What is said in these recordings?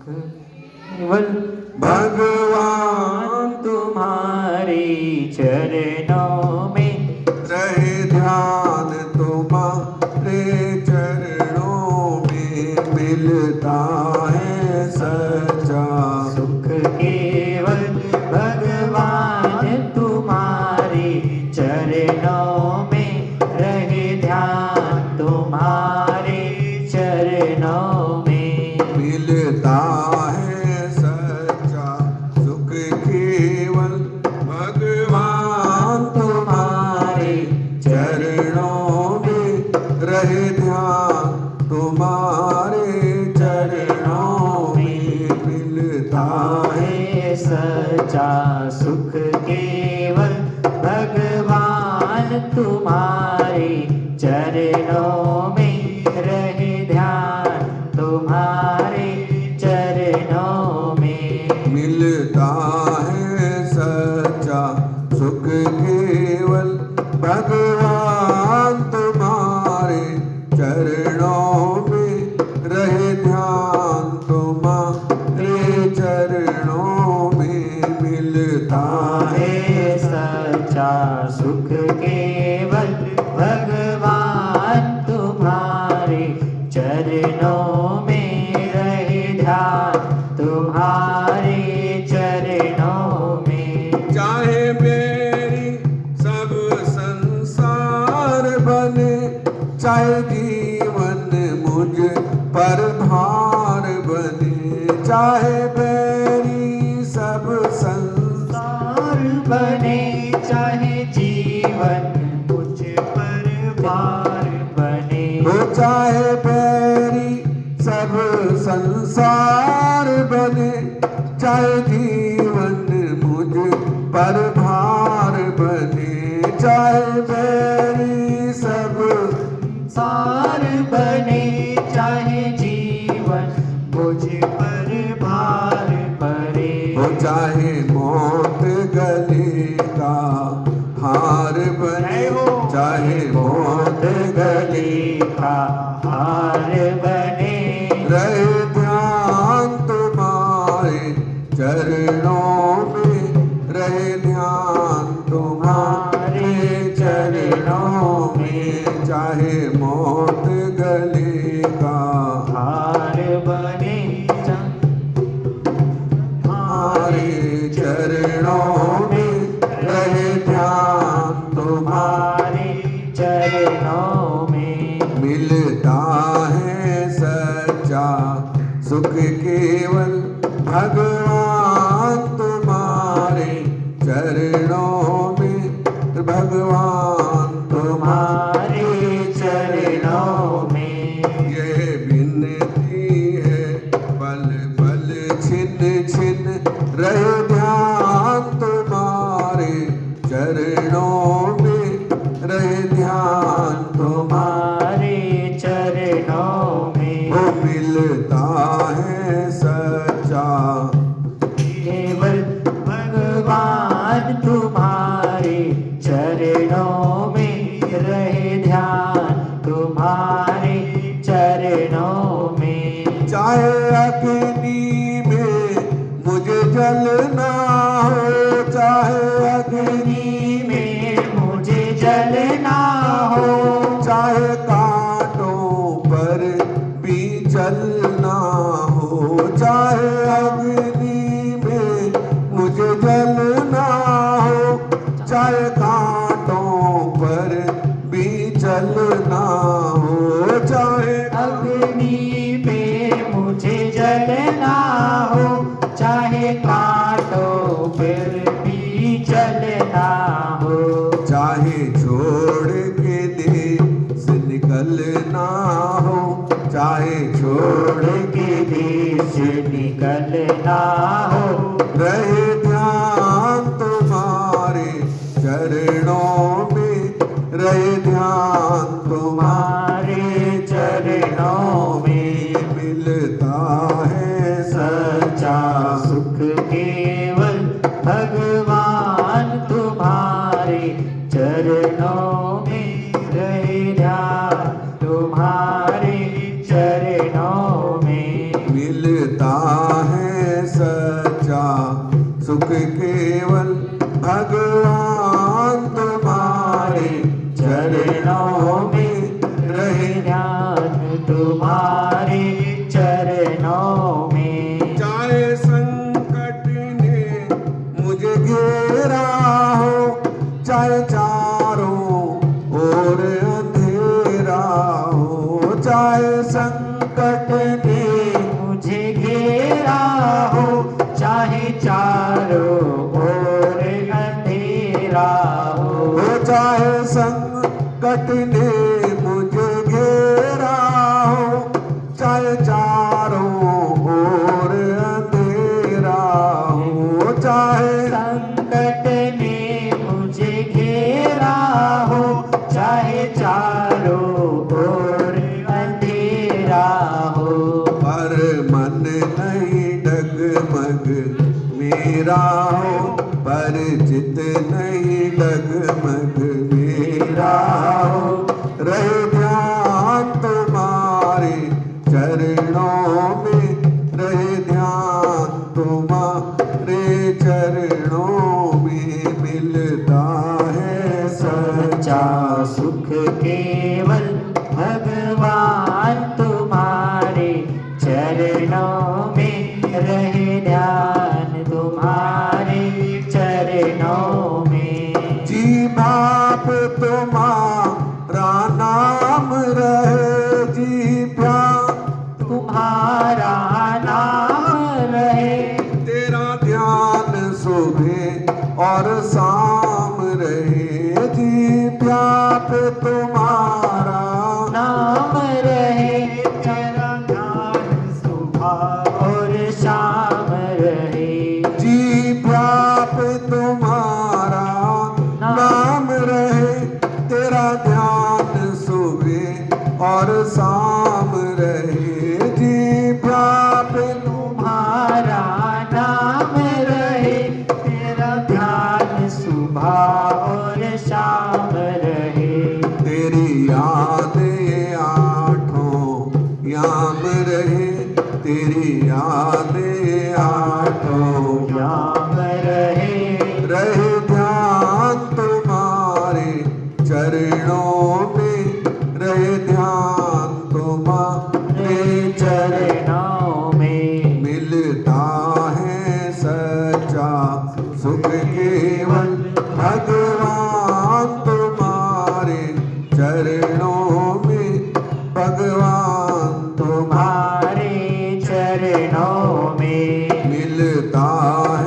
केवल भगवान तुम्हारे चरणों में रहे ध्यान, तुम्हारे चरणों में मिलता है सच्चा सुख। केवल भगवान तुम्हारे चरणों में रहे ध्यान, तुम्हारे चरणों में मिलता है सच्चा सुख। केवल भगवान तुम्हारे चरणों में रहे ध्यान, तुम्हारे चरणों में मिलता है सच्चा सुख। केवल भगवान तुम्हारे चरणों में रहे ध्यान, तुम्हारे चरणों में मिलता है सच्चा सुख। केवल भगवान तुम्हारे चरणों में रहे ध्यान, तुम्हारे चरणों में मिलता है सच्चा सुख। केवल भगवान तुम्हारे चरणों में रहे ध्यान, तुम्हारे चरणों में चाहे मेरी सब संसार बने, चाहे जीवन मुझ पर भार बने, चाहे मेरी सब संसार बने, चाहे जीवन मुझ पर भार बने, हो, चाहे मेरी सब संसार बने, चाहे जीवन मुझ पर भार बने, चाहे मेरी सब सार बने, चाहे जीवन मुझ पर भार पड़े, हो, चाहे मौत गले का हार बने, चाहे मौत गले का हार बने, रहे ध्यान तुम्हारे चरणों में, रहे ध्यान तुम्हारे चरणों में, चाहे मौत गले का हार बने, हमारे चरणों में रहे ध्यान, तुम्हारे चरणों में मिलता है सच्चा सुख। केवल भगवान तुम्हारे चरणों में, भगवान तुम्हारे चरणों में ये विनती है पल पल छिन छिन रहे ध्यान, तुम्हारे चरणों में रहे ध्यान, तुम्हारे चरणों में वो मिलता है सच्चा केवल भगवान तुम्हारे चरणों में रहे ध्यान, तुम्हारे चरणों में चाहे अग्नि में मुझे जलना हो, चाहे अग्नि में मुझे जलना हो, चाहे कांटों पर भी चलना हो, चाहे अग्नि में मुझे जलना हो, चाहे कांटों पर भी चलना हो, चाहे अग्नि पे मुझे जलना हो, चाहे कांटों पर भी चलना हो, चाहे छोड़ के देश निकलना हो, चाहे छोड़ के देश निकलना हो, रहे ध्यान तुम्हारे चरणों में, रहे ध्यान तुम्हारे चरणों में मिलता है सच्चा सुख। केवल भगवान तुम्हारे चरणों में रहे ध्यान, तुम्हारे चरणों में मन नहीं डगमग मेरा हो, पर चित नहीं डगमग मेरा हो। रहे ध्यान तुम्हारे चरणों में, रहे ध्यान तुम्हारे चरणों में। मिलता है सच्चा सुख केवल भगवान तुम्हारे चरणों में, रहे ध्यान तुम्हारे चरणों में। जी बाप तुम्हारा नाम रहे, जी प्यार तुम्हारा नाम रहे, तेरा ध्यान सुबह और शाम रहे। जी प्याप तुम्हारा नाम रहे, तेरा ध्यान सुबह और शाम रहे। जी प्याप तुम्हारा नाम रहे, तेरा ध्यान सुबह और शाम रहे। जी प्याप तुम्हारा नाम रहे, तेरा ध्यान सुबह और शाम रहे। तेरी याद ये आठों याम रहे, तेरी याद ये आठों याम रहे, रहे ध्यान तुम्हारे चरणों में, रहे ध्यान तुम्हारे चरणों में। मिलता है सच्चा सुख केवल भगवान तुम्हारे चरणों में, भगवान तुम्हारे चरणों में। मिलता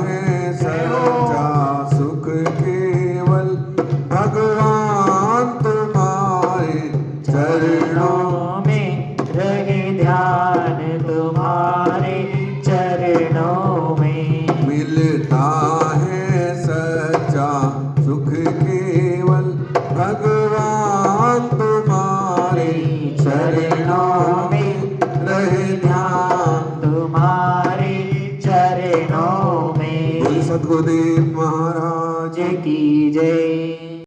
है सच्चा सुख केवल भगवान तुम्हारे चरणों में, रहे ध्यान तुम्हारे चरणों में। मिलता है सच्चा सुख केवल भगवान तुम्हारे चरणों में, रहे ध्यान तुम्हारे चरणों में। सद्गुरुदेव महाराज की जय।